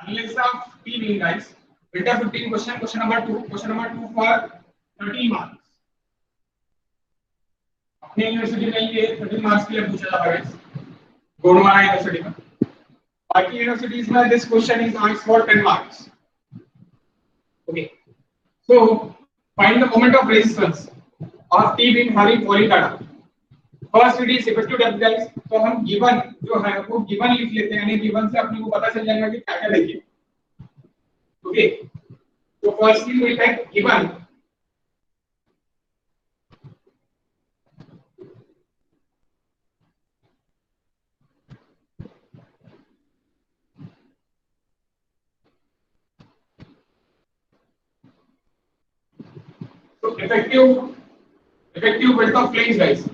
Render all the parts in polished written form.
Analysis of T beam, guys. Filter 15 question. Question number 2. Question number 2 for 13 marks. अपनी university में ये 13 marks के लिए पूछा जाता है गोंडवाना यूनिवर्सिटी में. बाकी यूनिवर्सिटीज में this question is asked for 10 marks. Okay. So find the moment of resistance of T beam having falling data. First it is effective depth, guys. तो हम given जो है वो given लिख लेते हैं, यानी given से अपने को पता चल जाएगा कि क्या क्या देखिए. Okay. So firstly we take given. So effective width of flange, guys.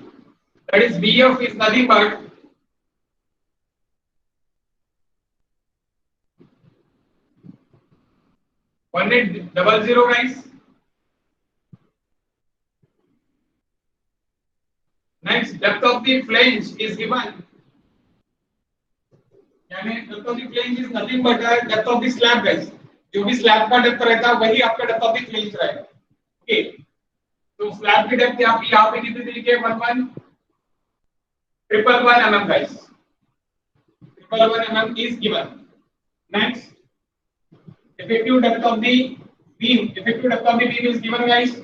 That is BF is nothing but one 800, guys. Next, depth of the flange is given. यानी depth of the flange is nothing but depth of the slab, guys. जो भी slab का depth रहता है वही आपका depth of the flange रहेगा. Okay. तो slab की depth यहाँ पे कितनी दी है? 11,111 mm, guys. 1111 mm is given. Next, effective depth of the beam. Effective depth of the beam is given, guys.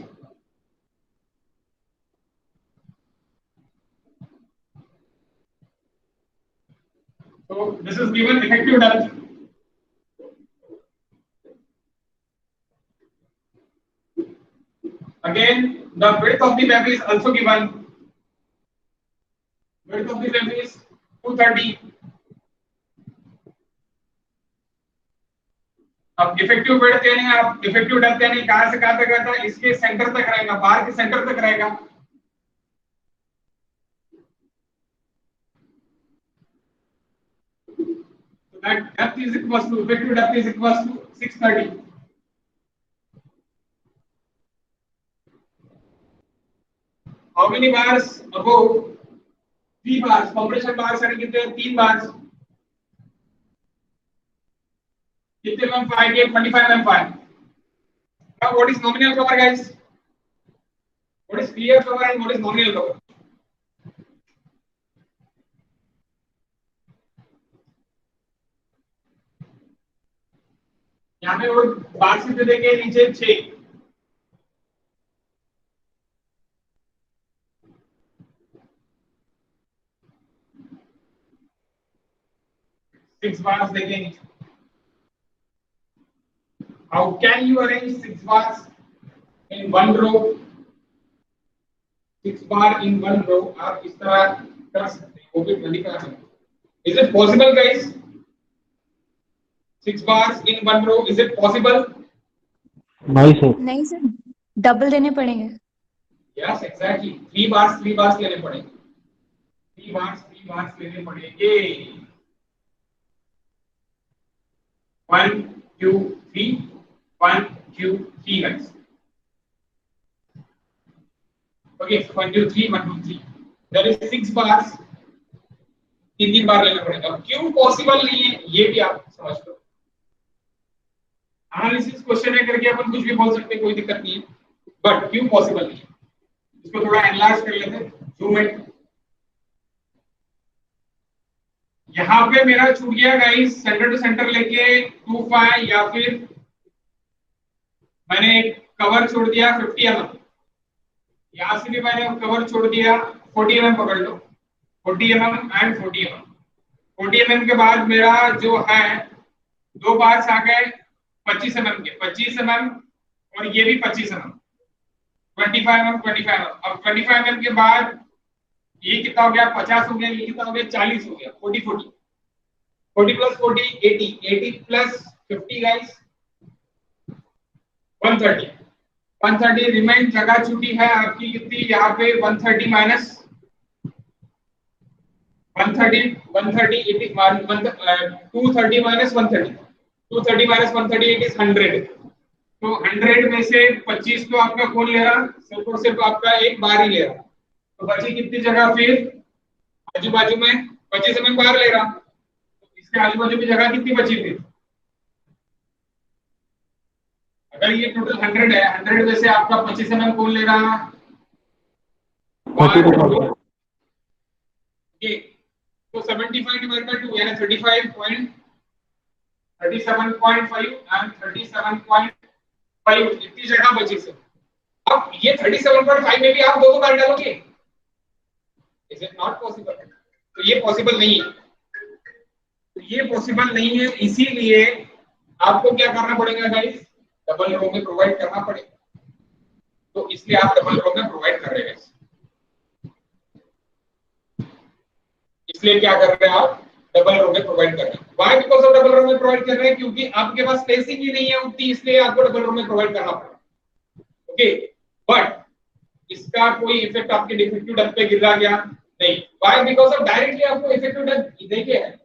So this is given effective depth. Again, the width of the web is also given. Width of the web is 230. अब effective width यानी आप effective depth यानी कहां से कहां तक रहता है? इसके सेंटर तक रहेगा, बार के सेंटर तक रहेगा. So that depth is equals to effective depth is equals to 630. How many bars? Above 3 bars. Compression bars यानी कितने? 3 bars. कितने mm5 के? 25 mm5. Now what is nominal cover, guys? What is clear cover and what is nominal cover? यहाँ पे वो बार से दे के नीचे 6. Six bars देखेंगे. How can you arrange 6 bars in one row? 6 bar in one row आप इस तरह कर सकते हैं, वो भी नहीं कर सकते. Is it possible, guys? 6 bars in one row, is it possible? नहीं सर, डबल देने पड़ेंगे. Yes, exactly. 3 bars लेने पड़ेंगे. 3 bars लेने पड़ेंगे. 1 2 3 1 2 3, guys. Okay, 1 2 3 1 2 3. There is 6 bars. 3 बार लेना पड़ेगा. अब क्यों पॉसिबल नहीं है ये भी आप समझ लो. एनालिसिस क्वेश्चन है करके अपन कुछ भी बोल सकते हैं, कोई दिक्कत नहीं है. बट क्यों पॉसिबल नहीं है इसको थोड़ा एनालाइज कर लेते हैं. Zoom in. यहाँ पे मेरा छूट गया, गाइस, सेंटर टू सेंटर लेके 25 या फिर मैंने कवर छोड़ दिया 50 mm. यहाँ से भी मैंने कवर छोड़ दिया 40 mm. पकड़ लो 40 mm एंड 40 mm. 40 mm के बाद मेरा जो है 2 बार्स आ गए 25 mm के. 25 mm और ये भी 25 mm. 25 mm 25 mm. अब 25 mm के बाद ये कितना हो गया? 50 हो गया. ये कितना हो गया? 40 हो गया. 40 प्लस 40 80. 80 plus 50, guys, 130. 130 रिमेन जगह छूटी है आपकी कितनी? यहाँ पे 130 minus 130 130 80 230 minus 130. 230 minus 130 it is 100. तो 100 में से 25 तो आपका कौन ले रहा? सिर्फ और सिर्फ आपका एक बार ही ले रहा. तो बची कितनी जगह? फिर आजू बाजू में 25 mm बाहर ले रहा. इसके आजू बाजू की जगह कितनी बची थी? अगर ये टोटल 100 है, 100 में से आपका 25 mm कौन ले रहा है? 32 ये तो 75 डिवाइड बाय 2 यानी 37.5 एंड 37.5 इतनी जगह बची से। अब ये 37.5 में भी आप दो बार डालोगे, इज इट नॉट पॉसिबल? तो ये पॉसिबल नहीं है, तो ये पॉसिबल नहीं है, इसीलिए आपको क्या करना पड़ेगा गाइस? डबल रो में प्रोवाइड करना पड़ेगा। तो इसलिए आप डबल रो में प्रोवाइड कर रहे हैं, इसलिए क्या कर रहे हैं आप? डबल रो में प्रोवाइड कर रहे हैं। Why? Because of double row में प्रोवाइड कर रहे हैं क्योंकि आपके पास स्पेसिंग ही नहीं है उतनी, इसलिए आपको डबल रो में प्रोवाइड करना पड़ेगा। ओके, बट इसका कोई इफेक्ट आपके डिफेक्टिव डेप्थ पे गिरा गया? नहीं। व्हाई? बिकॉज़ ऑफ डायरेक्टली आपको इफेक्टिव डेप्थ देखे है।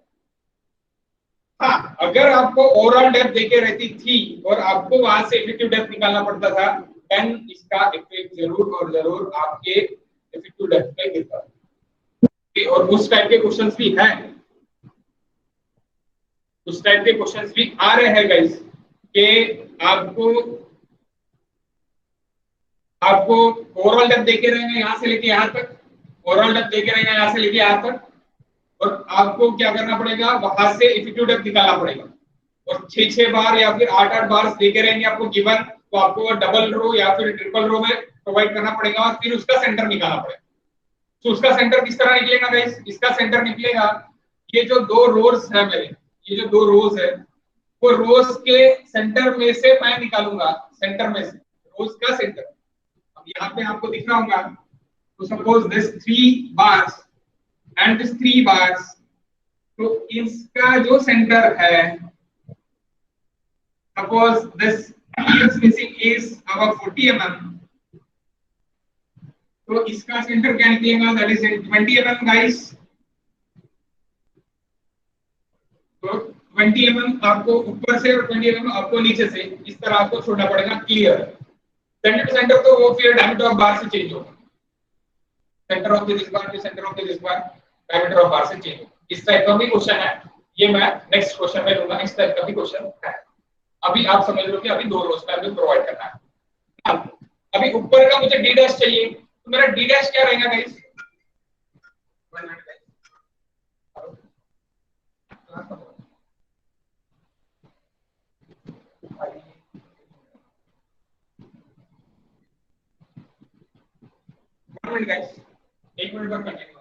हाँ, अगर आपको ओवरऑल डेप्थ देके रहती थी और आपको वहां से इफेक्टिव डेप्थ निकालना पड़ता था, देन इसका इफेक्ट जरूर और जरूर आपके इफेक्टिव डेप्थ पे गिरता है। और उस टाइप के क्वेश्चंस भी हैं, उस टाइप के क्वेश्चंस भी आ रहे हैं गाइस, कि आपको ओवरऑल डेप्थ देके रहेंगे यहाँ से लेके यहाँ तक, ओवरऑल डेप्थ देके रहेंगे यहाँ से लेके यहाँ तक, और आपको क्या करना पड़ेगा? वहां से इफेक्टिव डेप्थ निकालना पड़ेगा। और 6 बार या फिर 8 बार देके रहेंगे आपको गिवन, तो आपको डबल रो या फिर ट्रिपल रो में प्रोवाइड करना पड़ेगा और फिर उसका सेंटर निकालना पड़ेगा। तो उसका सेंटर किस तरह निकलेगा गाइस? इसका सेंटर निकलेगा, ये जो दो रोज है मेरे, ये जो दो रोज है, वो रोज के सेंटर में से मैं निकालूंगा, सेंटर में से रोज का सेंटर। अब यहाँ पे आपको दिख रहा होगा, तो suppose this 3 bars and this 3 bars, तो इसका जो सेंटर है, suppose this spacing is about 40 mm, तो इसका सेंटर क्या निकलेगा? That is 20 mm guys. तो 20 mm आपको ऊपर से और 20 mm आपको नीचे से, इस तरह आपको छोड़ना पड़ेगा। क्लियर? सेंटर टू सेंटर तो वो फिर डायमीटर ऑफ बार से चेंज होगा, centre of this bar to centre of this bar diameter of bar से चेंज होगा। इस टाइप का भी क्वेश्चन है, ये मैं नेक्स्ट क्वेश्चन में लूंगा। इस टाइप का भी क्वेश्चन है। अभी आप समझ लो कि अभी दो रोज का भी प्रोवाइड करना है। अभी ऊपर का मुझे डी डैश चाहिए, तो मेरा डी डैश क्या रहेगा गाइस? गाइस 1 मिनट पर कंटिन्यू।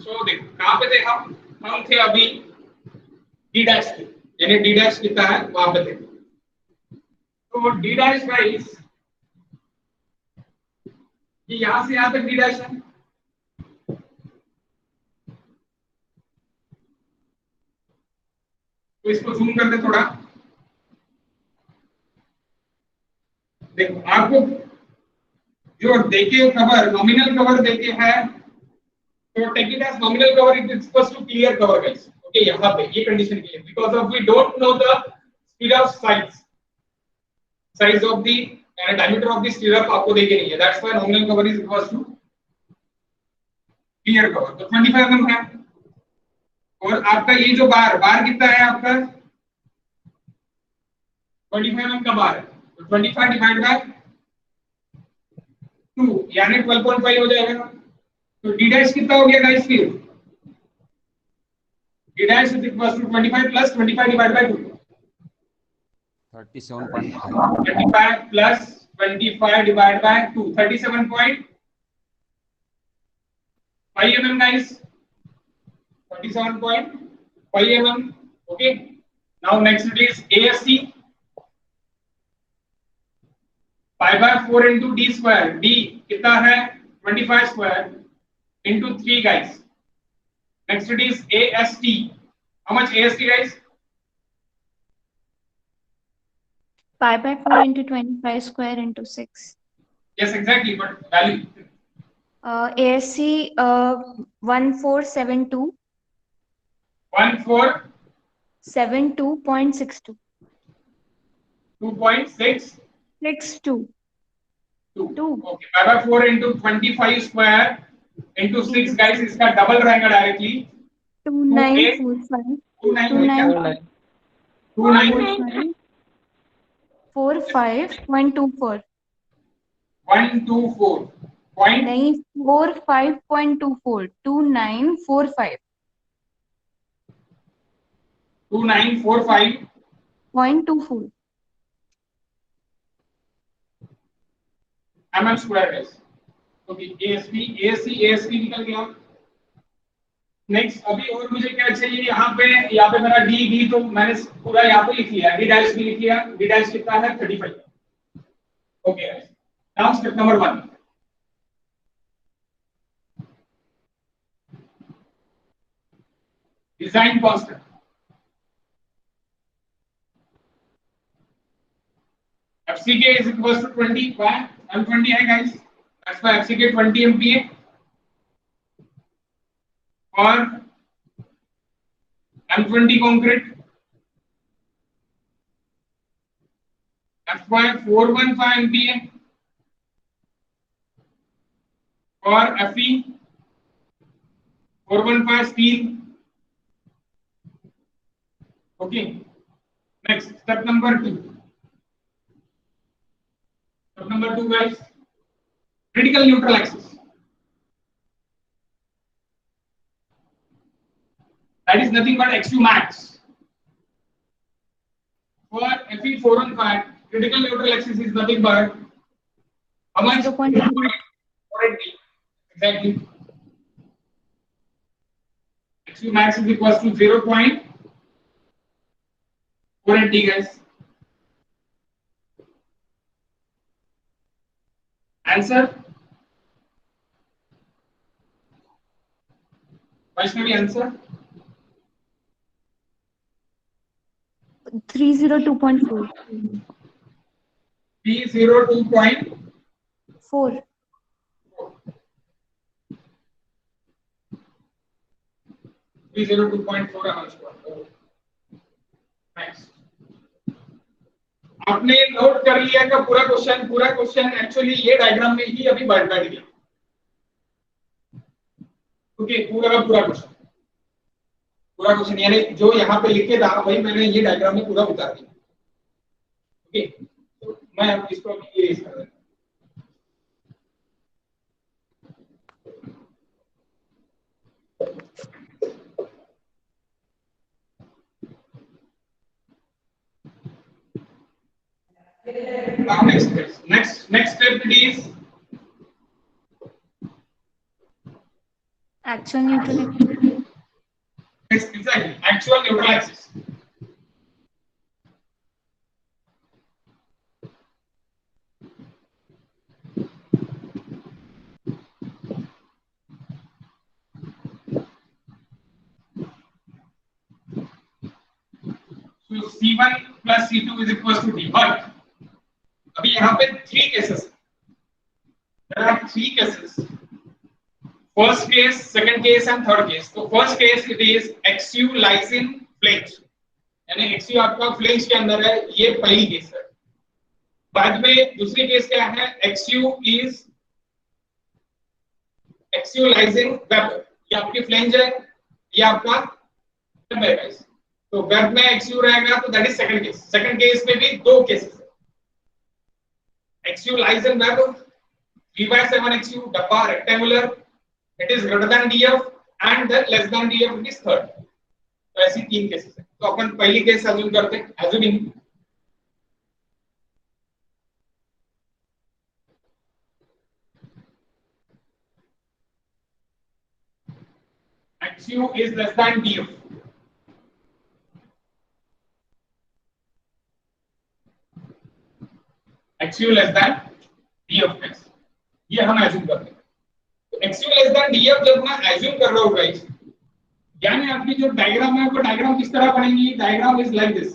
सो देखो कहां पे थे हम थे अभी डी डैश पे, यानी डी डैश कितना है वहां पे थे। तो डी डैश गाइस, ये यहां से यहां तक डी डैश है, तो इसको जूम कर दे थोड़ा। देखो आपको जो देखे कवर, नॉमिनल कवर देखे है, तो So take it as nominal cover, it is equals to clear cover guys. Okay, यहाँ पे ये condition के लिए because of we don't know the speed of size of the diameter of the stirrup आपको देखे नहीं है, that's why nominal cover is equals to clear cover. तो 25 mm है और आपका ये जो बार कितना है आपका 25 mm का बार है, तो 25 डिवाइड बाय 2 यानी 12.5 हो जाएगा. तो d डैश कितना हो गया गाइस फिर d dash is equal to 25 plus 25 divide by 2 37.5 25 plus 25 divide by 2 37.5 mm guys 37.5 mm. Okay, now next it is ASC pi by 4 into d square. d कितना है 25 square into 3 guys. Next it is AST. How much AST guys? Pi by 4 into 25 square into 6. Yes, exactly. But value. ASC 1472. 1472.62. 72.62. 62. 2. Okay. Pi by 4 into 25 square into 6 guys. इसका double रहेगा directly. 2945. 45.24. 124. Point. नहीं 45.24. 2945. 2945. 0.24. mm square guys. Okay, ASC निकल गया. Next अभी और मुझे क्या चाहिए यहाँ पे मेरा डी तो मैंने पूरा यहाँ पे लिख लिया, डी डैश भी लिख लिया. डी डैश कितना है 35. Okay guys, now step number 1. Design constant. FCK is equals to 20. Why? I'm 20 है guys. That's why FCK 20 MPa. और M20 concrete. That's why 415 MPa. और FE 415 steel. Okay. Next, step number 2. Step number 2 guys. Critical neutral axis. That is nothing but XU max. For FE 415, critical neutral axis is nothing but how much? 480. Exactly. XU max is equals to 0.480 guys. Answer? Vaishnavi, answer? 302.4. 302.4. 302.4 mm. Next. आपने note कर लिया कि पूरा question actually ये diagram में ही अभी बैठ गया. ओके, पूरा क्वेश्चन यानी जो यहाँ पे लिखे था वही मैंने ये डायग्राम में पूरा उतार दिया. ओके, तो मैं अब इसको अभी इरेज कर देता हूं. Now next step it is Actual neutral axis. exactly actual neutral axis. So C1 plus C2 is equals to D. But अभी यहाँ पे 3 cases. There are 3 cases first case, second case and third case. तो first case it is XU lies in flange, यानी XU आपका flange के अंदर है, ये पहली केस है. बाद में दूसरी केस क्या है, XU लाइज इन वेब, ये आपकी फ्लेंज है, ये आपका वेब है गाइस. तो वेब में XU रहेगा, तो that is second case. Second case में भी दो केसेस है. XU lies in web, 3/7 XU डब्बा rectangular, it is greater than DF and then less than DF it is third. तो ऐसी तीन केसेस है. तो अपन पहली केस अज्यूम करते हैं. assuming XU is less than DF, XU less than DF guys, ये हम अज्यूम करते हैं. तो XU less than DF जब मैं अज्यूम कर रहा हूं गाइस, यानी आपकी जो डायग्राम है वो डायग्राम किस तरह बनेगी, डायग्राम इज लाइक दिस.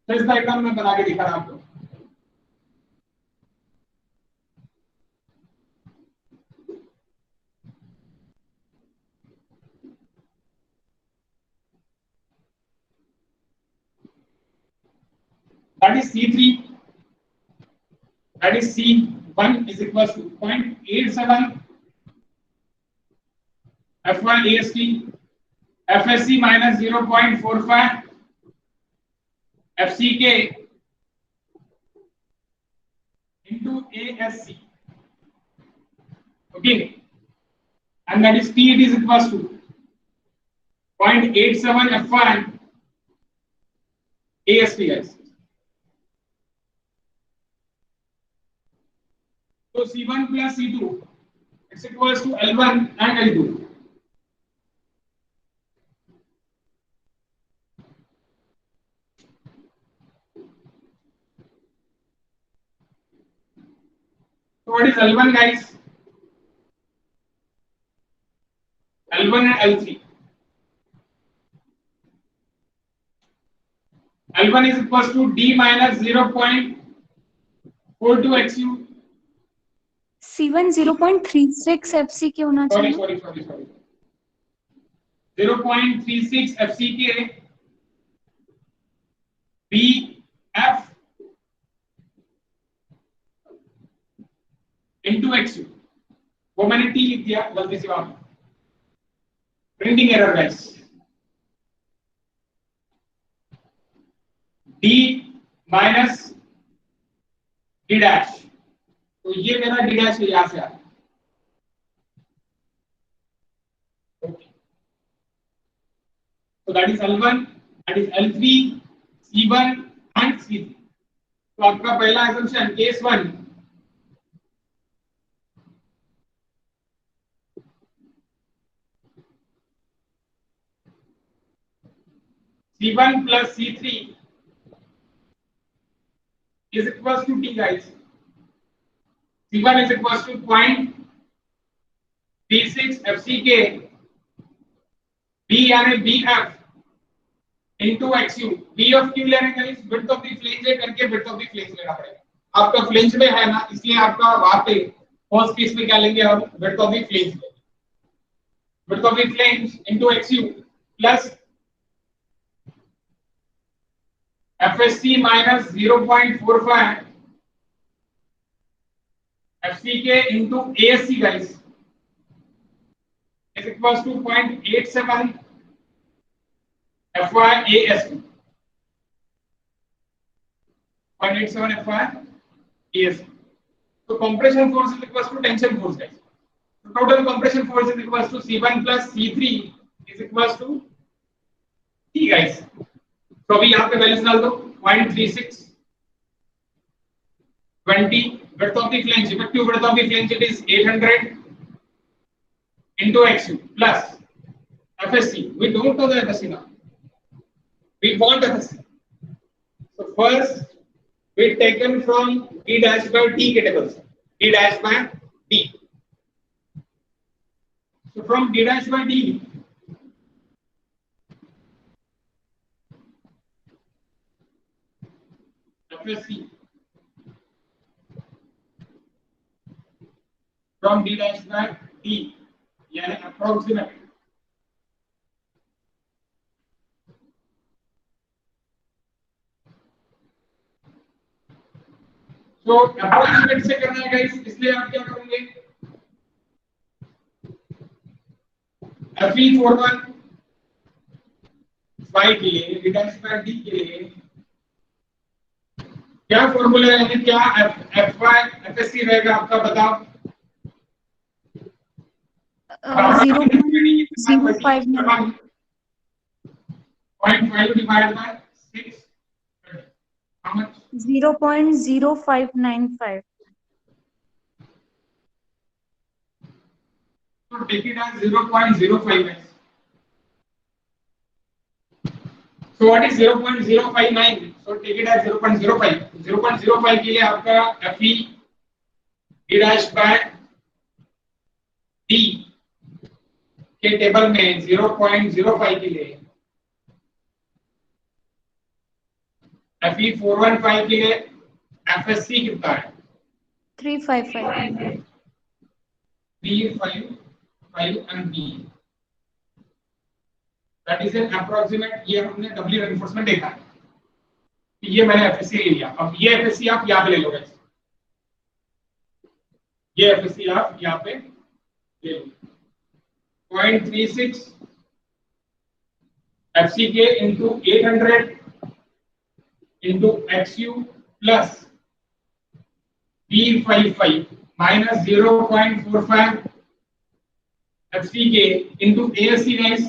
तो इस डायग्राम में बना के दिखा रहा हूं आपको. That is C3, that is C1 is equals to 0.87 F1 AST, FSC minus 0.45 FCK into ASC. Okay, and that is T, it is equals to 0.87 F1 AST guys. So C1 plus C2 it's equals to L1 and L2. So what is L1 guys? L1 and L3. L1 is equals to D minus 0.42 XU. C1 0.36 FCK होना Sorry. चाहिए. 0.36 FCK BF into XU. वो मैंने T लिख दिया गलती से, वहां printing error guys. D minus D dash, तो ये मेरा D डैश है, यहां से आ. So that is L1, that is L3, C1 and C3. तो आपका पहला assumption case 1, C1 plus C3 is equals to T guys. C1 is equals to 0.36 FCK B यानी BF into XU. B of Q लेने के लिए width of the flange करके width of the flange लेना पड़ेगा. आपका flange में है ना, इसलिए आपका वहां पे फर्स्ट केस में क्या लेंगे हम, width of the flange. Width of the flange into XU plus FSC minus 0.45 FCK into ASC guys is equals to 0.87 FY ASC. 0.87 FY ASC. So compression force is equals to tension force guys. So total compression force is equals to C1 plus C3 is equals to T guys. तो अभी यहाँ पे values डाल दो. 0.36 20 width of the flange, effective width of the flange it is 800 into XU plus FSC. We don't know the FSC now, we want FSC. So first we taken from D dash by T tables, D dash by D. So from D dash by D FSC, from D dash by D यानी approximate. तो approximate से करना है guys, इसलिए आप क्या करोगे, Fe41 के लिए रिडक्स बाय डी के लिए क्या फॉर्मूला है, क्या एफएससी रहेगा आपका, बताओ। 0.059 0.5 divided by 6, how much? 0.0595. So take it as 0.05. So what is 0.059? So take it as 0.05. 0.05 के लिए आपका Fe d dash by d के टेबल में 0.05 के लिए, Fe415 के लिए एफएससी कितना है? 355. 355 MB। That is an approximate। ये हमने डब्ल्यू रेनफोर्समेंट देखा है, ये मैंने एफएससी ले लिया। अब ये एफएससी आप यहाँ पे ले लो गाइस, ये एफएससी आप यहाँ पे ले लो। 0.36 FCK into 800 into XU plus P55 minus 0.45 FCK into ASC guys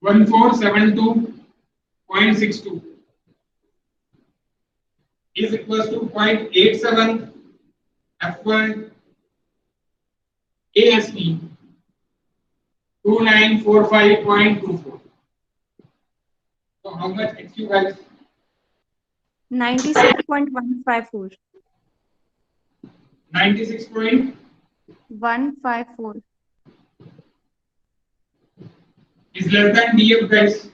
1472.62 is equals to 0.87 F1 ASP 2945.24. So how much XU guys? 96.154. 96.154 is less than DF guys.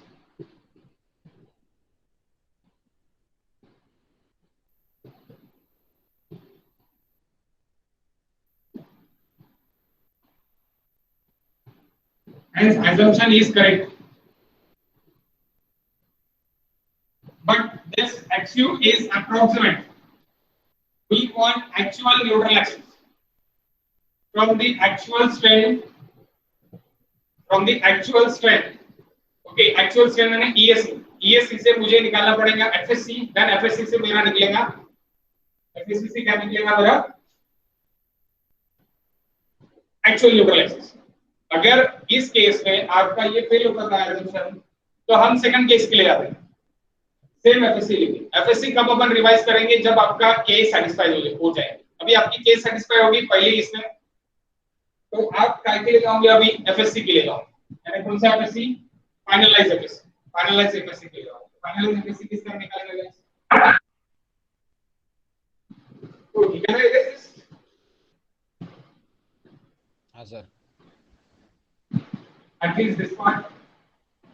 Hence assumption is correct. But this XU is approximate. We want actual neutral axis from the actual strain. From the actual strain, okay, actual strain मैंने ESC, ESC से मुझे निकालना पड़ेगा FSC, then FSC से मेरा निकलेगा, FSC से क्या निकलेगा मेरा actual neutral axis। अगर इस केस में आपका ये फेल होता है assumption, तो हम सेकंड केस के लिए आते हैं, सेम FSC लेंगे। FSC कब अपन रिवाइज करेंगे, जब आपका केस सेटिस्फाई हो जाए। अभी आपकी केस सेटिस्फाई होगी पहले इसमें, तो आप काय के लिए जाओगे, अभी एफएससी के लिए जाओगे, यानी कौन सा FSC, finalise FSC, finalise FSC के लिए जाओगे। फाइनलाइज एफएससी किस तरह निकालेंगे गाइस, तो ठीक है ना गाइस? हां sir, at least this part।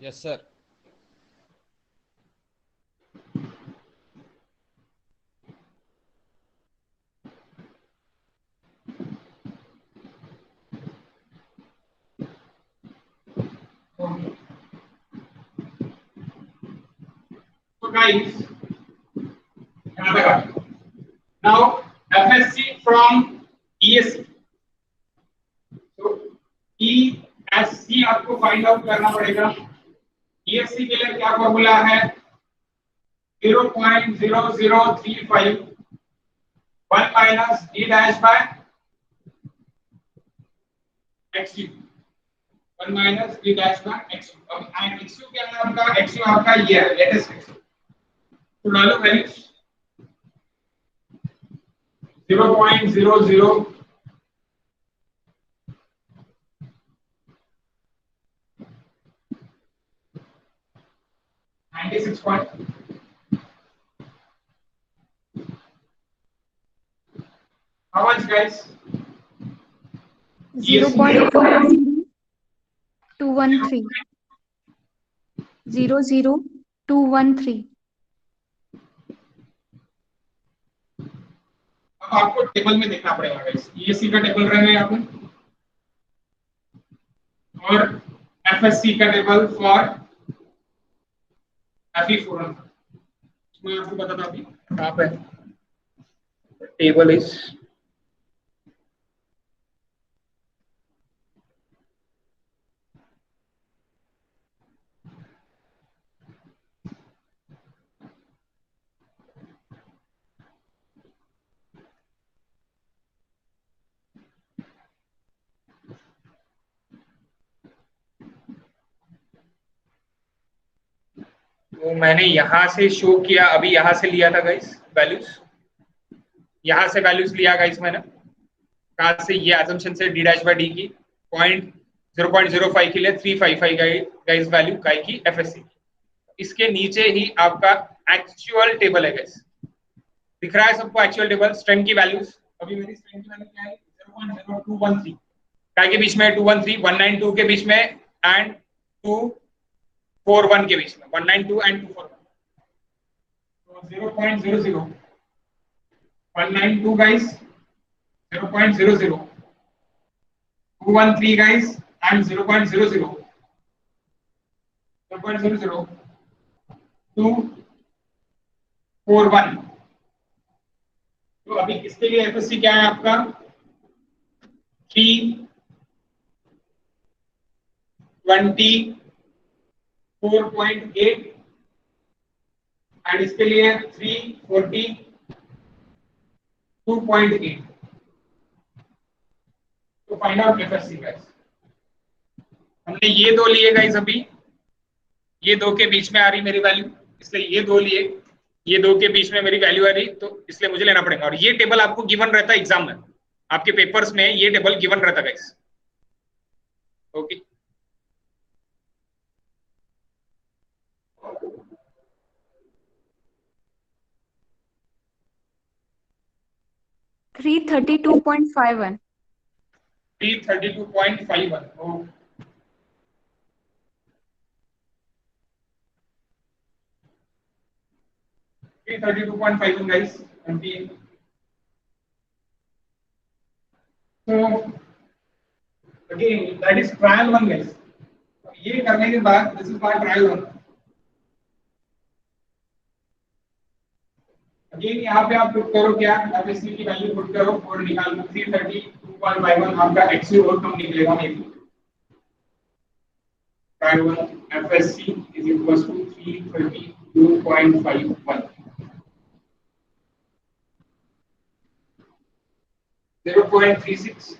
Yes sir. So guys, now FSC from ESC, so ESC आपको फाइंड आउट करना पड़ेगा। ESC के लिए क्या फॉर्मूला है, 0.0035 1 minus D dash by XU, 1 minus D dash by XU। अब XU क्या है आपका, XU आपका ये है लेटेस्ट XU, तो डालो values 0.00 96 point, how much guys, 0.213. 0.0213. अब आपको टेबल में देखना पड़ेगा गाइस। ईएससी का टेबल रहेगा यहाँ पे और एफएससी का टेबल फॉर FE400। मैं आपको बताता अभी कहाँ पे टेबल इज तो मैंने यहां से शो किया, अभी यहां से लिया था गाइस वैल्यूज, यहां से वैल्यूज लिया गाइस मैंने, कहां से, ये assumption से d डैश बाय डी की 0.05 के लिए 355 गाइस वैल्यू काय की एफएससी। इसके नीचे ही आपका एक्चुअल टेबल है गाइस, दिख रहा है सबको एक्चुअल टेबल स्ट्रेंथ की वैल्यूज। अभी मेरी स्ट्रेंथ की वैल्यू क्या है 0.0213 काय के बीच में 213, 192 के बीच में एंड 241 के बीच में, 192 एंड 241, तो 0.00 192 गाइस 0.00 213 guys and 0.00 0.00 241। तो अभी इसके लिए एफएससी क्या है आपका 324.8 एंड इसके लिए 342.8। तो फाइंड आउट एफएससी गाइस। हमने ये दो लिए गाइस, अभी ये दो के बीच में आ रही मेरी वैल्यू, इसलिए ये दो लिए, ये दो के बीच में मेरी वैल्यू आ रही, तो इसलिए मुझे लेना पड़ेगा। और ये टेबल आपको गिवन रहता है एग्जाम में, आपके पेपर्स में ये टेबल गिवन रहता है guys. Okay 332.51. 332.51 oh. guys, 28। So again that is trial one guys। ये करने के बाद this is my trial one। Again यहाँ पे आप पुट करो क्या, एफएससी की वैल्यू पुट करो और निकाल लो 332.51 आपका एक्चुअल आउटकम निकलेगा मेरी। trial one FSC is equals to 332.51 0.36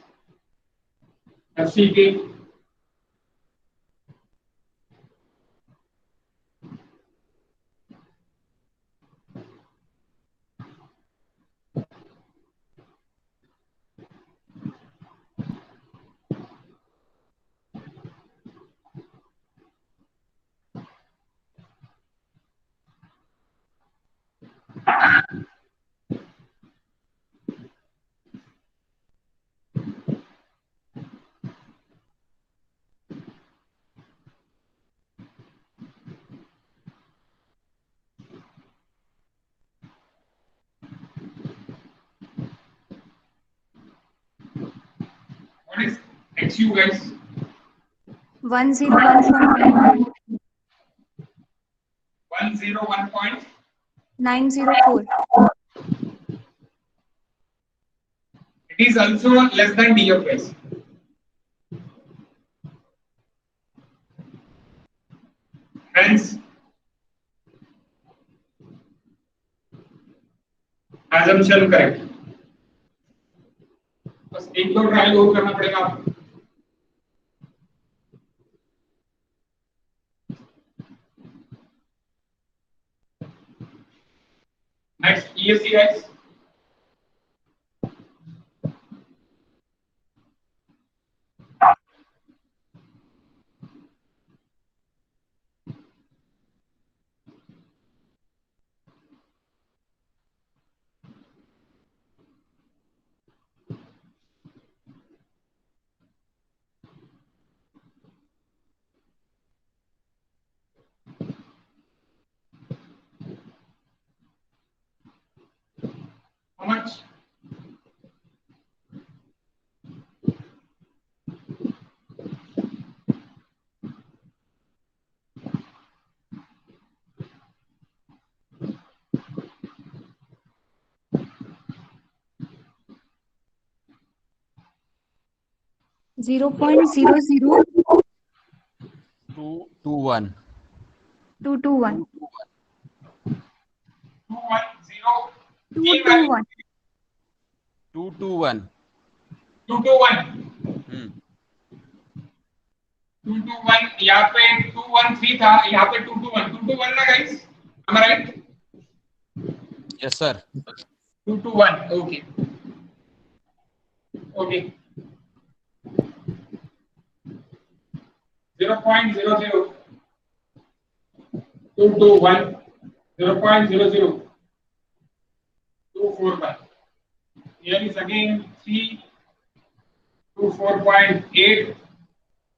FCK what is XU guys 101.9. 101.904 904. it is also less than DF guys। hence assumption correct। बस एक दो ट्रायल और करना पड़ेगा आपको। Next ESC guys 0.00 221. 221 210 221 221. 221 221 यहाँ पे 213 था, यहाँ पे 221 ना guys, am I right? Yes, sir. 221 okay okay 0.00 221 0.00 241 here is again 3 24.8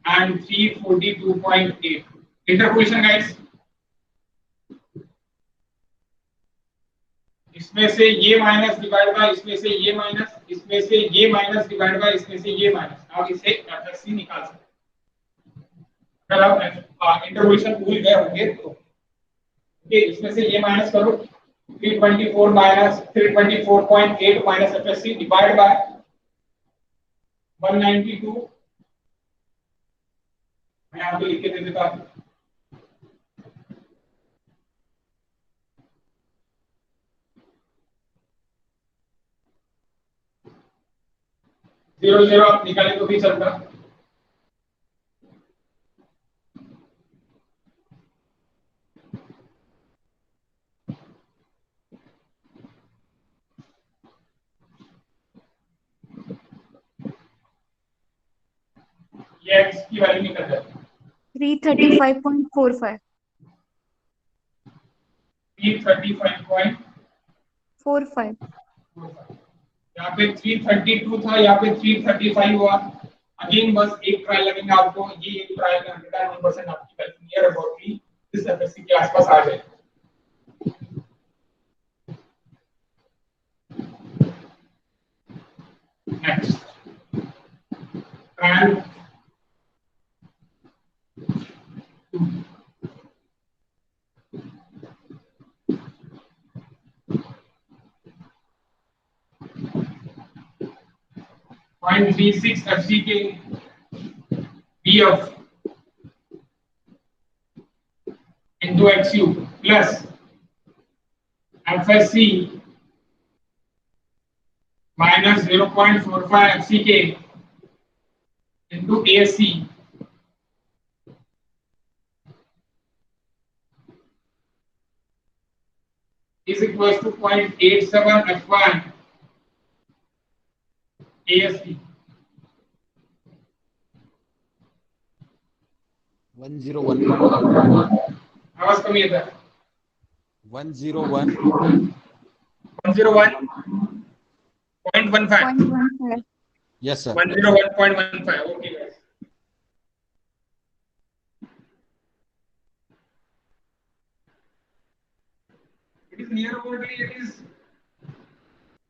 and 342.8 interpolation guys, इसमें से ये माइनस डिवाइड बाय इसमें से ये माइनस, इसमें से ये माइनस डिवाइड बाय इसमें से ये माइनस, आप इसे एफएससी निकाल सकते हैं। अगर आप इंटरपोलेशन भूल गए होंगे तो ओके, इसमें से ये माइनस करो 324 minus 324.8 minus FSc divide by 192, मैं यहाँ पे लिख के दे देता हूँ 00 आप निकाले तो भी चलता। ये x की वैल्यू निकल जाती है 335.45 335.45 45 यहाँ पे 332 था, यहाँ पे 335 हुआ। अगेन बस एक ट्रायल लगेगा आपको, ये एक ट्रायल में 100% आपकी वैल्यू नियर अबाउटली इस एफएससी के आसपास आ जाए। Next trial 0.36 FCK BF into XU plus FSC minus 0.45 FCK into ASC is equals to 0.87 F1 ASC 101. आवाज कमी येत आहे 101. 101.15 0.15 Yes, sir. 101.15 okay guys. It is near about it is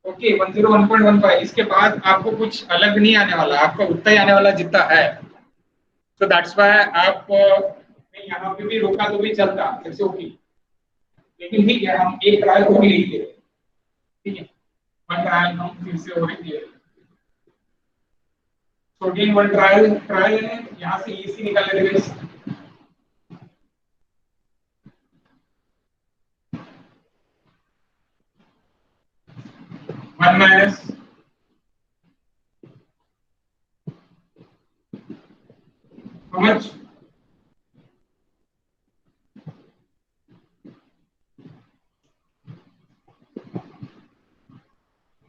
okay 101.15। इसके बाद आपको कुछ अलग नहीं आने वाला, आपका उतना ही आने वाला जितना है। So that's why आप मैं यहाँ पे भी रोका तो भी चलता, इट्स ओके, लेकिन ठीक है हम एक ट्रायल को भी लेंगे, ठीक है वन ट्रायल हम फिर से और एक ले लेंगे। So again वन ट्रायल है, यहाँ से EC निकाल लेंगे। 1 minus how much?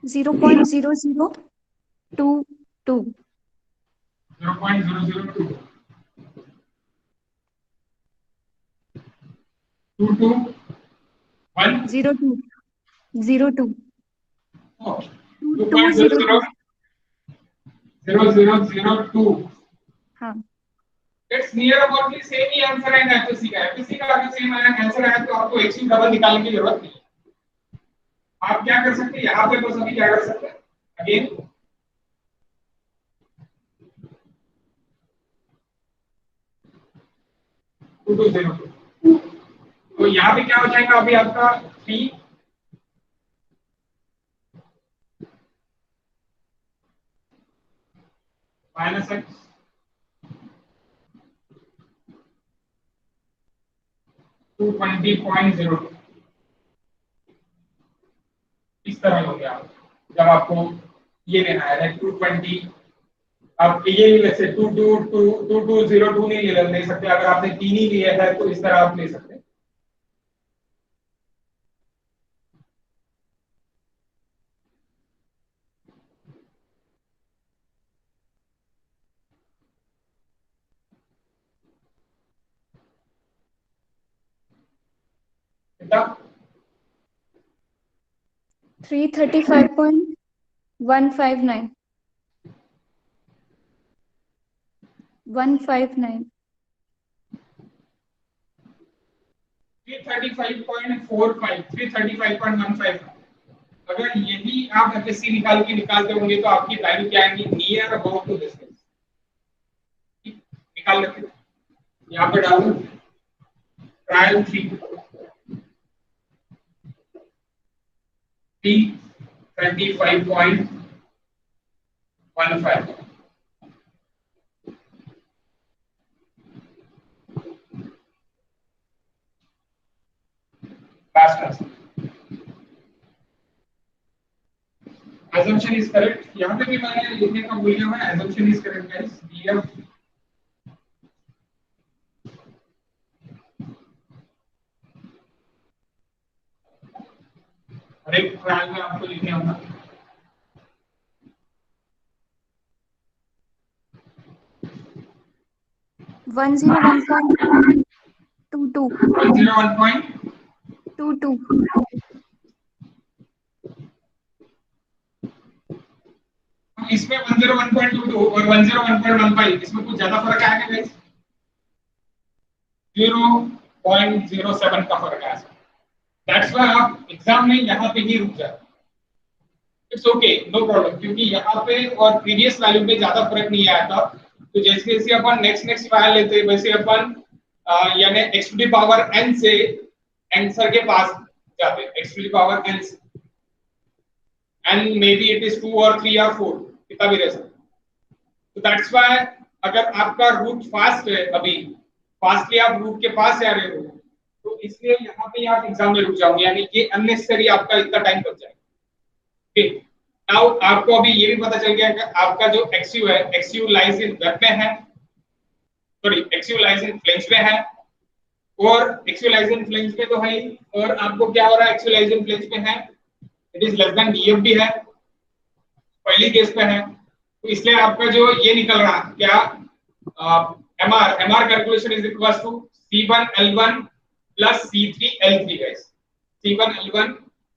Zero point zero zero two two 0.002 22 1 zero two zero two oh, 2.02 2.0002 हाँ it's near about the same he answer है एफएससी का। एफएससी का अगर सेम आंसर है तो आपको एक्सयू डबल निकालने की जरूरत नहीं है। आप क्या कर सकते हैं यहाँ पे, बस अभी क्या कर सकते हैं अगेन तो यहाँ पे क्या हो जाएगा अभी आपका 3 0.0002 माइनस एक्स 220.02 इस तरह हो गया। जब आपको ये लेना है 220, आप ये वैसे 2202 नहीं ले सकते। अगर आपने 3 ही लिया है तो इस तरह आप ले सकते हैं। कितना 335.159 159 335.45 335.15। अगर यही आप एफएससी निकालते होंगे तो आपकी वैल्यू क्या आएगी? Near about to this. निकाल लेते हैं। यहाँ पे डालो trial 335.15 last answer. Assumption is correct. यहाँ पे भी मैंने लिखने का भूल गया मैं। Assumption is correct guys. DF हर एक ट्रायल में आपको लिखने होगा। 101.22 22 इसमें 101.22 और 101.15 इसमें कुछ ज्यादा फर्क आएगा गाइस? 0.07 का फर्क आया। दैट्स व्हाई आप एग्जाम में यहाँ पे ही रुक जाते। इट्स ओके, नो प्रॉब्लम, क्योंकि यहाँ पे और प्रीवियस वैल्यू में ज्यादा फर्क नहीं आया था। तो जैसे जैसे अपन नेक्स्ट ट्रायल लेते हैं वैसे अपन यानी x to the power n से आंसर के पास जाते हैं। x to the power n से n maybe it is 2 और 3 और 4 कितना भी रह सकता है। तो दैट्स व्हाई अगर आपका रूट फास्ट है, अभी फास्टली आप रूट के पास जा रहे हो, तो इसलिए यहाँ पे आप एग्जाम में रुक जाओगे, यानी कि अननेसेसरी आपका इतना टाइम बच जाएगा। ठीक, नाउ आपको अभी ये भी पता चल गया कि आपका जो XU है, XU लाइज इन वेब में है, sorry XU lies in flange में है, और XU लाइज इन फ्लेंज में तो है ही, और आपको क्या हो रहा है XU लाइज इन फ्लेंज में है, it is less than DF भी है, पहली केस पे है। तो इसलिए आपका जो ये निकल रहा क्या, MR calculation is equals to C1L1 plus C3L3 guys. C1L1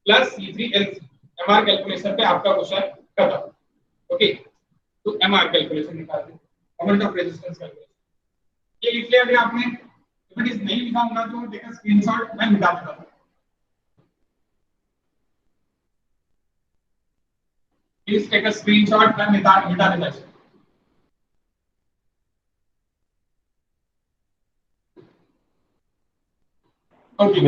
plus C3L3 MR calculation पे आपका क्वेश्चन खत्म। ओके, तो MR कैलकुलेशन निकाल दे, मोमेंट ऑफ रेजिस्टेंस कैलकुलेशन ये लिख लिया अगर आपने। इफ इट इज नहीं लिखा होगा तो टेक अ स्क्रीनशॉट, मैं मिटा देता हूं। प्लीज टेक अ स्क्रीनशॉट, मैं मिटा देता हूं। ओके,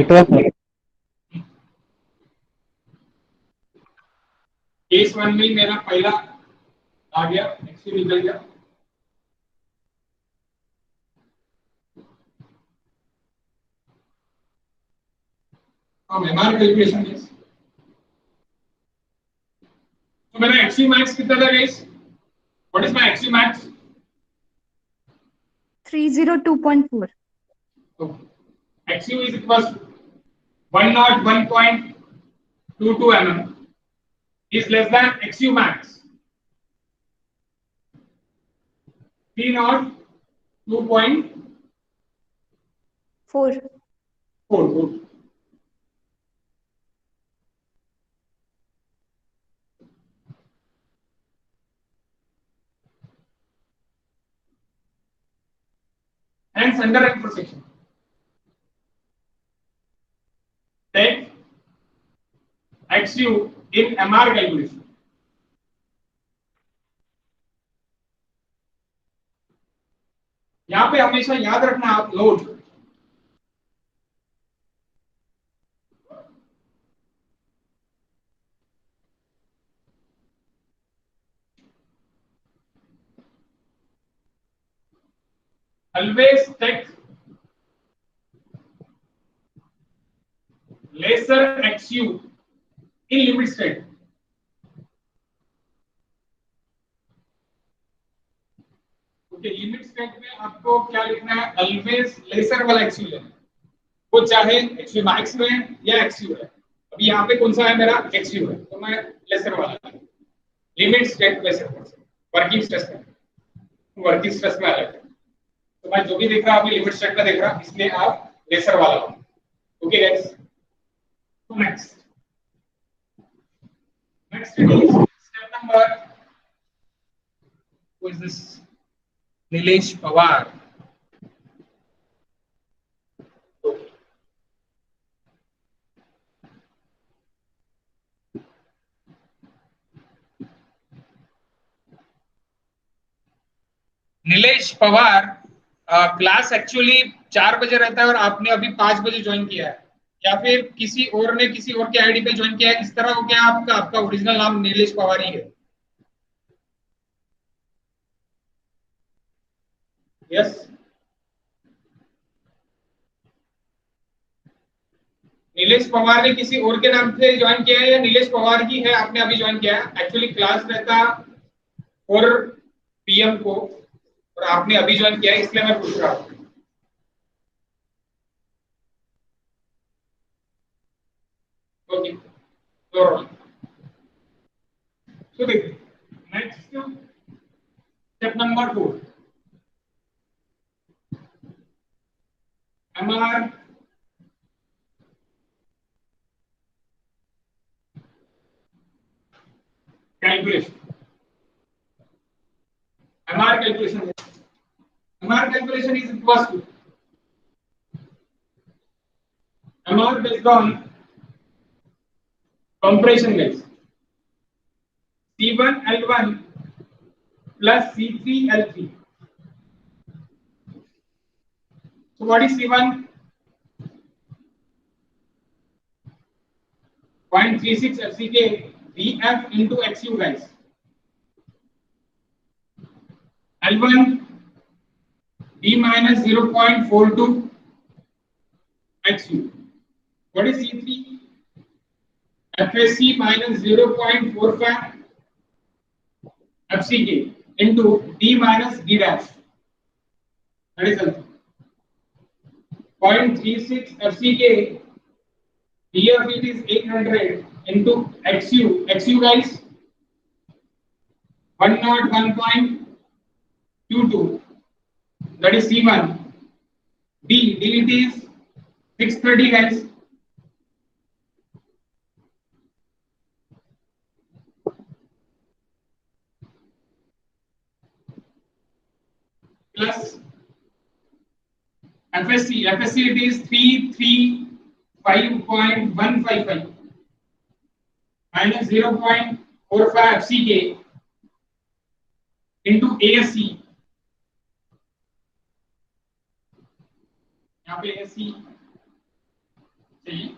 केस 1 में मेरा पहला आ गया, एक्चुअली निकल गया। अब MR कैलकुलेशन गाइस, तो मेरा XU मैक्स कितना था guys? What is my XU max? 302.4 XU is equals to 101.22 mm is less than XU max 302.44. 4 Hence under intersection take XU in MR calculation. यहाँ पे हमेशा याद रखना आप load, always take lesser XU in limit state. Okay, limit state में आपको क्या लिखना है? ऑलवेज लेसर वाला XU लेना, वो चाहे XU मैक्स में या XU है। अभी यहाँ पे कौन सा है मेरा? XU है, तो मैं लेसर वाला limit state lesser working stress में, वर्किंग स्ट्रेस में अलग है। तो मैं जो भी देख रहा हूँ अभी लिमिट स्टेट में देख रहा हूँ, इसलिए आप लेसर वाला लो। ओके गाइस, तो next step number, who is this? Nilesh Pawar. Nilesh Pawar, class actually 4 बजे रहता है और आपने अभी 5 बजे ज्वाइन किया है, या फिर किसी और ने किसी और के आईडी पे ज्वाइन किया है, इस तरह हो गया आपका? आपका ओरिजिनल नाम नीलेश पवार ही है? यस, नीलेश पवार ने किसी और के नाम से ज्वाइन किया है या नीलेश पवार ही है आपने अभी ज्वाइन किया है? एक्चुअली क्लास रहता 4 PM को और आपने अभी ज्वाइन किया है, इसलिए मैं पूछ रहा हूँ। ओके, so देखिए next step number 4, MR calculation. MR calculation. MR calculation is equals to MR based on compression guys, C1 L1 plus C3 L3. So what is C1? 0.36 FCK VF into XU guys. L1 D minus 0.42 XU. What is C3? FSC minus 0.45 FCK into D minus D dash. That is 0.36 FCK. Here it is 800 into XU. XU guys 101.22. That is C1. D it is 630 guys. Plus FSC it is 335.155 minus 0.45 FCK into ASC. यहाँ पे ASC चाहिए,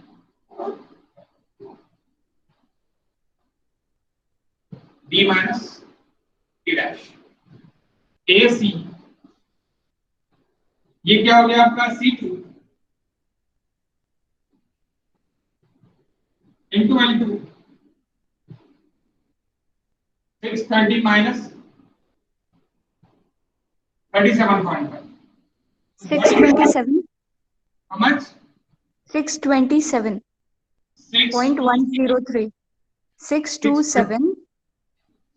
D minus D dash. ASC ये क्या हो गया आपका? C2 into L2 630 minus 37.5. 627. How much? 627.103. 627.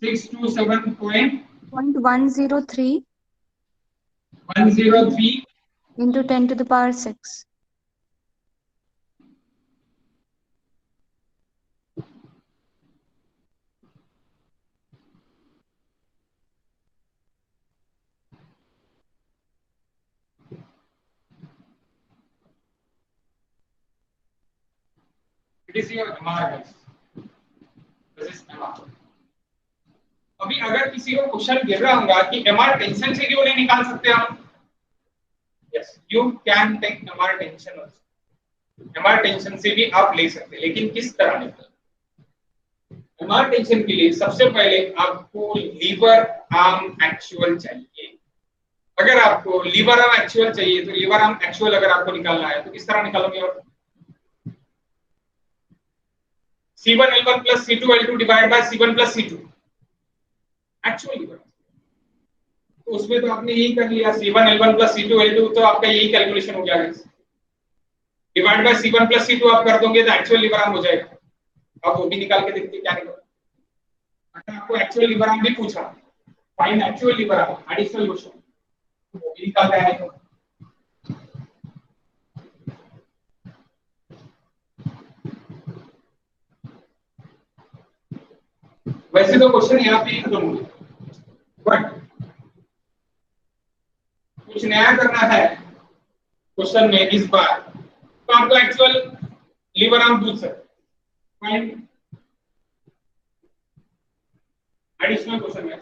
627.103 into 10 to the power 6. It is your MR guys. This is MR. अभी अगर किसी को क्वेश्चन गिर रहा होगा कि MR टेंशन से क्यों नहीं निकाल सकते हम? Yes, you can take MR tension also. MR tension से भी आप ले सकते हैं, लेकिन किस तरह निकाल? MR टेंशन के लिए सबसे पहले आपको लीवर आर्म एक्चुअल चाहिए। अगर आपको लीवर आर्म एक्चुअल चाहिए तो लीवर आर्म एक्चुअल अगर आपको निकालना है तो किस तरह निकालोगे आप? C1L1 plus C2L2 divide by C1 plus C2 actual lever. तो उसमें तो आपने यही कर लिया, C1L1 plus C2L2 तो आपका यही कैलकुलेशन हो गया है। Divide by C1 plus C2 आप कर दोगे तो एक्चुअल लीवर आर्म हो जाएगा। अब वो भी निकाल के देखते क्या निकलता है। अगर आपको एक्चुअल लीवर आर्म भी पूछा, find actual lever arm, additional question, वो भी निकाल के आएगा। वैसे तो क्वेश्चन यहाँ पे खत्म हो गया, बट कुछ नया करना है क्वेश्चन में इस बार, तो आपको एक्चुअल लीवर आर्म पूछ सकते। फाइंड एडिशनल क्वेश्चन में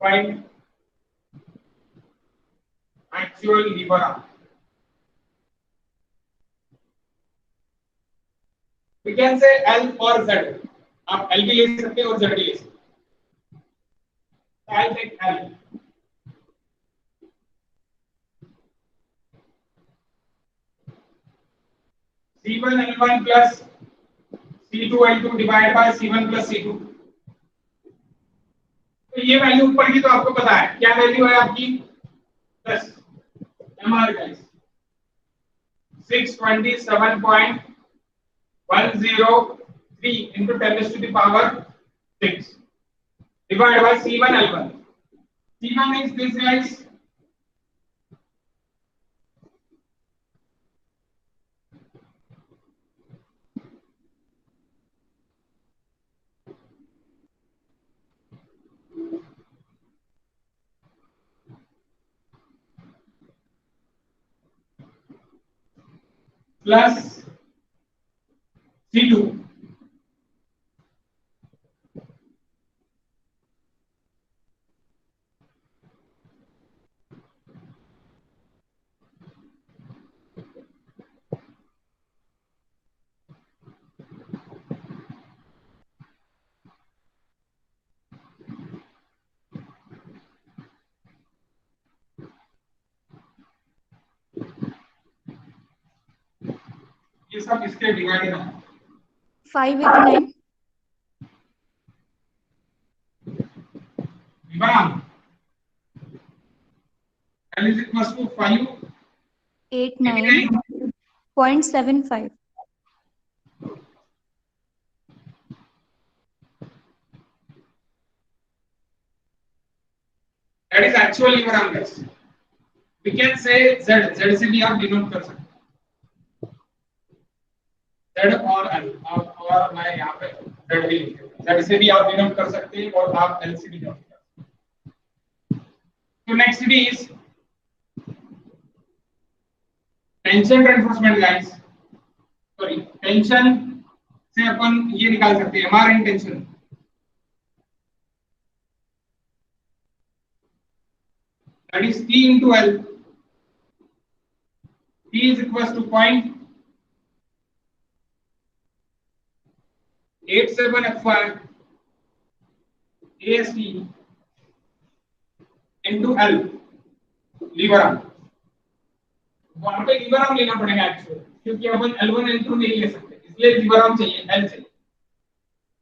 find actual lever arm. We can say L और Z, आप L भी ले सकते हैं और Z भी ले सकते हैं। I'll take L। C1L1 plus C2L2 divide by C1 plus C2। तो ये वैल्यू ऊपर की तो आपको पता है क्या वैल्यू है आपकी, plus MR guys 627.103 into 10 raised to the power 6 divided by C1L1. C1 is this guys, plus C2 ये सब इसके डिवाइड है 589. Bam. L is equals to 589.75. That is actual lever arm guys. We can say Z, Z से भी आप denote कर सकते हैं, Z और L, और मैं यहाँ पे Z भी लिख देता हूँ, Z से भी आप डिनोट कर सकते हैं और आप L से भी डिनोट कर सकते हैं। तो next is tension reinforcement guys, sorry tension से अपन ये निकाल सकते हैं MR in tension. That is T into L. T is equals to 0.87 FY AST into L lever arm. वहां पे लीवर आर्म लेना पड़ेगा एक्चुअली, क्योंकि अपन L1 L2 नहीं ले सकते, इसलिए लीवर आर्म चाहिए, L चाहिए।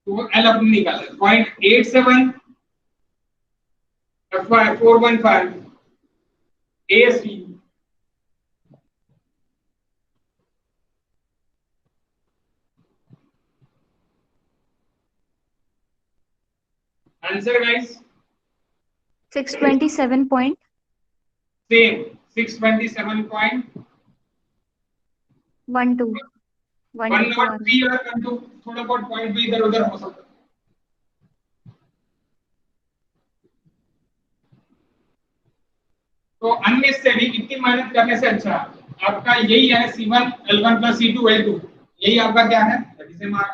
तो वो L अपन निकाला 0.87 FY 415 AST answer guys 627 point. Same 627.12 1 1 not be और 12 थोड़ा बहुत पॉइंट भी इधर उधर हो सकता है। तो अननेसेसरी इतनी मेहनत करने से अच्छा आपका यही है C1L1 plus C2L2, यही आपका क्या है, दैट इज MR।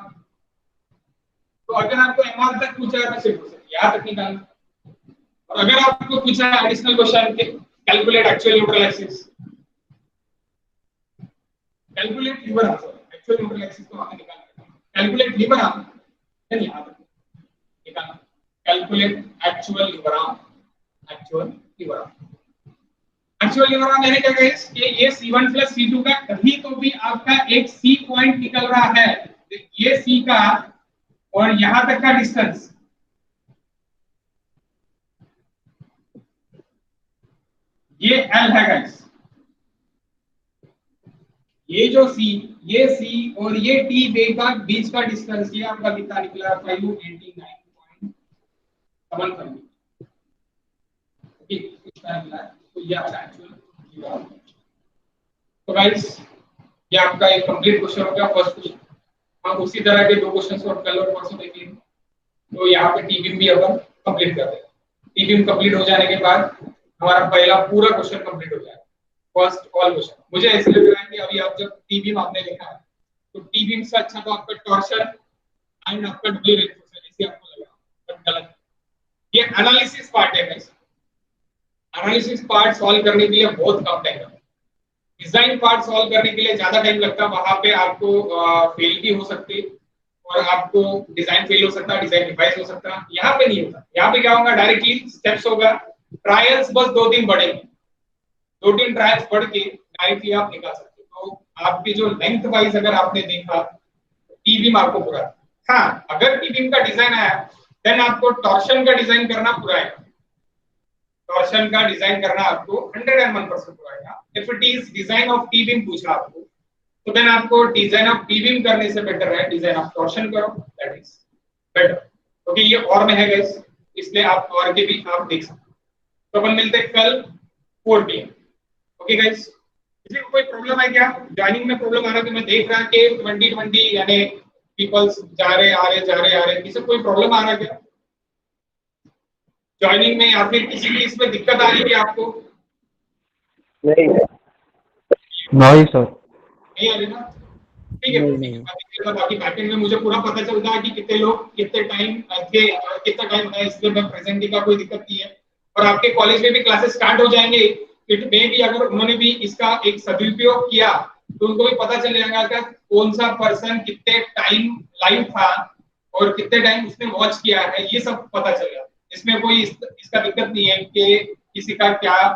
तो अगर आपको MR तक पूछा है तो सिर्फ यहाँ तक निकालना, और अगर आपको पूछा है एडिशनल क्वेश्चन के calculate actual neutral axis, calculate lever answer, actual neutral axis को आपने निकालना है, कैलकुलेट लीवर आर्म देन यहां तक निकालना, calculate actual lever arm, actual lever arm, actual lever arm यानी क्या गाइस कि ये C1 प्लस C2 का कहीं तो भी आपका एक C पॉइंट निकल रहा है, ये C का और यहां तक का डिस्टेंस, ये L है गाइस, ये जो C, ये C और ये T बे का बीच का डिस्टेंस ये आपका कितना निकला 589.75 ठीक इतना निकला है। तो ये आपका एक्चुअल। तो गाइस ये आपका एक कंप्लीट क्वेश्चन हो गया फर्स्ट क्वेश्चन। हम उसी तरह के दो क्वेश्चंस और कल और परसों देखेंगे। तो यहाँ पे टीबीएम भी अपन कंप्लीट कर देंगे। टीबीएम कंप्लीट हो जाने के बाद हमारा पहला पूरा क्वेश्चन कंप्लीट हो जाएगा, फर्स्ट ऑल क्वेश्चन। मुझे ऐसे लग रहा है कि अभी आप जब टीबीएम आपने लिखा है तो टीबीएम से अच्छा तो आपका टॉर्शन एंड आपका डब्ल्यू रेनफोर्समेंट ऐसे आपको लगा, बट गलत। ये एनालिसिस पार्ट है गाइस, एनालिसिस पार्ट सॉल्व करने के लिए बहुत कम टाइम लगता है, डिजाइन पार्ट सॉल्व करने के लिए ज्यादा टाइम लगता है। वहां पे आपको फेल भी हो सकती है और आपको डिजाइन फेल हो सकता है, डिजाइन रिवाइज हो सकता है। यहाँ पे नहीं होता, यहाँ पे क्या होगा डायरेक्टली स्टेप्स होगा, ट्रायल्स बस 2-3 बढ़ेंगे, 2-3 ट्रायल्स बढ़ के डायरेक्टली आप निकाल सकते हो। तो आपकी जो लेंथ वाइज अगर आपने देखा टीबीएम आपको पूरा, हाँ अगर टीबीएम का डिजाइन आया देन आपको टॉर्शन का डिजाइन करना पूरा है, टॉर्शन का डिजाइन करना आपको 101% पूरा आएगा। If it is design of T-beam पूछा आपको तो देन आपको डिजाइन ऑफ टी-बीम करने से बेटर है डिजाइन ऑफ टॉर्शन करो, दैट इज बेटर। क्योंकि ये और में है गाइस, इसलिए आप और के भी आप देख सकते हो। तो अपन मिलते हैं कल 4 PM। ओके गाइस, किसी को कोई प्रॉब्लम है क्या? ज्वाइनिंग में प्रॉब्लम आ रहा है कि मैं देख रहा कि 2020 यानी पीपल्स जा रहे आ रहे, किसी को कोई प्रॉब्लम आ रहा है क्या ज्वाइनिंग में, या फिर किसी भी इसमें दिक्कत आ रही है आपको? नहीं सर, नहीं आ रही ना? ठीक है, बाकी बैकएंड में मुझे पूरा पता चलता है कि कितने लोग कितने टाइम कितना टाइम होता है, इसलिए मैं प्रेजेंट का कोई दिक्कत नहीं है। और आपके कॉलेज में भी क्लासेस स्टार्ट हो जाएंगे, इट में भी अगर उन्होंने भी इसका एक सदुपयोग किया तो उनको भी पता चल जाएगा कि कौन सा पर्सन कितने टाइम लाइव था और कितने टाइम उसने वॉच किया है, ये सब पता चलेगा। इसमें कोई इसका दिक्कत नहीं है कि किसी का क्या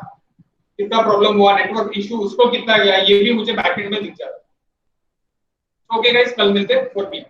कितना प्रॉब्लम हुआ, नेटवर्क इशू उसको कितना गया, ये भी मुझे बैकएंड में दिख जाता है। ओके गाइस, कल मिलते हैं 4 PM।